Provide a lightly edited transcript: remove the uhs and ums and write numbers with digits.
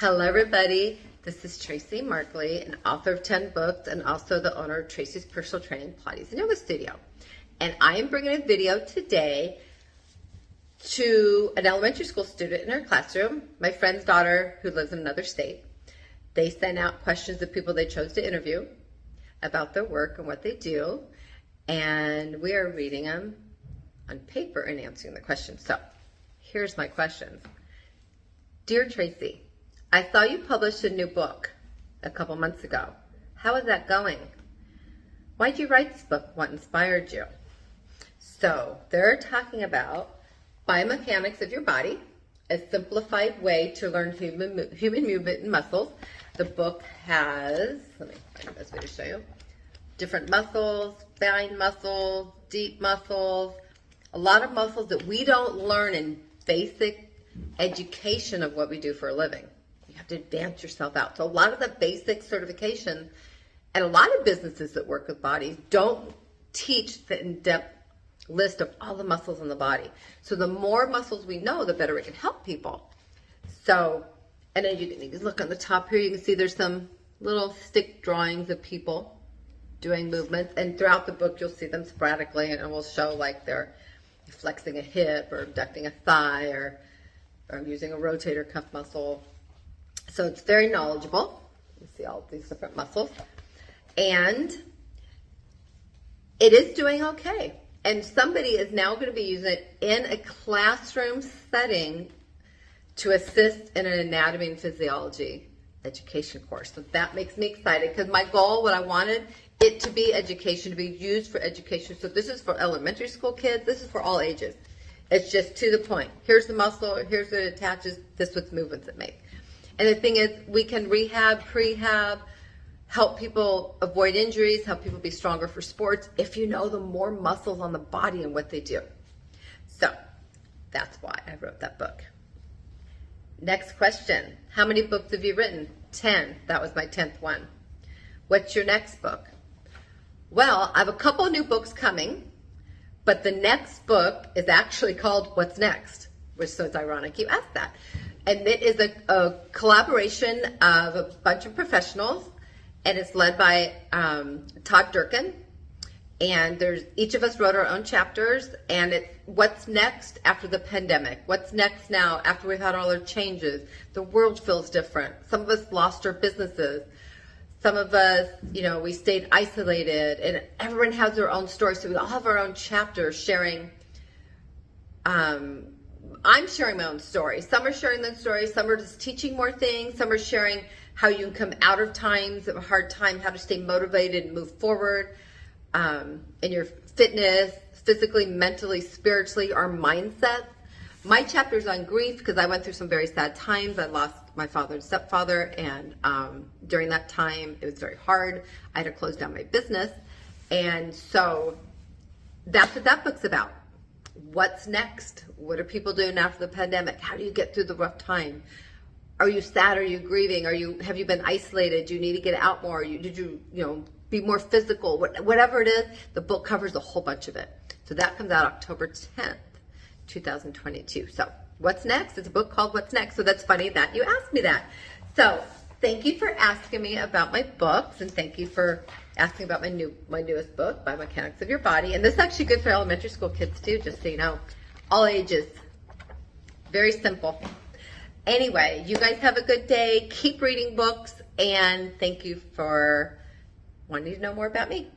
Hello everybody, this is Tracy Markley, an author of 10 books and also the owner of Tracy's Personal Training Pilates and Yoga Studio. And I am bringing a video today to an elementary school student in her classroom, my friend's daughter who lives in another state. They sent out questions of people they chose to interview about their work and what they do, and we are reading them on paper and answering the questions. So here's my questions. Dear Tracy, I saw you published a new book a couple months ago. How is that going? Why did you write this book? What inspired you? So they're talking about biomechanics of your body, a simplified way to learn human movement and muscles. The book has, let me find the best way to show you, different muscles, fine muscles, deep muscles, a lot of muscles that we don't learn in basic education of what we do for a living. You have to advance yourself out. So a lot of the basic certification and a lot of businesses that work with bodies don't teach the in-depth list of all the muscles in the body. So the more muscles we know, the better we can help people. So, and then you can look on the top here, you can see there's some little stick drawings of people doing movements, and throughout the book you'll see them sporadically, and it will show like they're flexing a hip or abducting a thigh or using a rotator cuff muscle. So it's very knowledgeable. You see all these different muscles. And it is doing okay. And somebody is now going to be using it in a classroom setting to assist in an anatomy and physiology education course. So that makes me excited because my goal, what I wanted it to be education, to be used for education. So this is for elementary school kids. This is for all ages. It's just to the point. Here's the muscle. Here's what it attaches. This is what movements it makes. And the thing is, we can rehab, prehab, help people avoid injuries, help people be stronger for sports if you know the more muscles on the body and what they do. So that's why I wrote that book. Next question. How many books have you written? 10. That was my 10th one. What's your next book? Well, I have a couple new books coming, but the next book is actually called What's Next, which so it's ironic you asked that. And it is a collaboration of a bunch of professionals, and it's led by Todd Durkin. And each of us wrote our own chapters, and it's what's next after the pandemic. What's next now after we've had all our changes? The world feels different. Some of us lost our businesses. Some of us, we stayed isolated, and everyone has their own story. So we all have our own chapters sharing. I'm sharing my own story. Some are sharing their stories. Some are just teaching more things. Some are sharing how you can come out of times of a hard time, how to stay motivated and move forward in your fitness, physically, mentally, spiritually, our mindset. My chapter's on grief because I went through some very sad times. I lost my father and stepfather, and during that time, it was very hard. I had to close down my business, and so that's what that book's about. What's next? What are people doing after the pandemic? How do you get through the rough time? Are you sad? Are you grieving? Have you been isolated? Do you need to get out more? Did you be more physical? Whatever it is, the book covers a whole bunch of it. So that comes out October 10th, 2022. So what's next? It's a book called What's Next. So that's funny that you asked me that. So thank you for asking me about my books, and thank you for asking about my newest book, Biomechanics of Your Body. And this is actually good for elementary school kids too, just so you know. All ages. Very simple. Anyway, you guys have a good day. Keep reading books, and thank you for wanting to know more about me.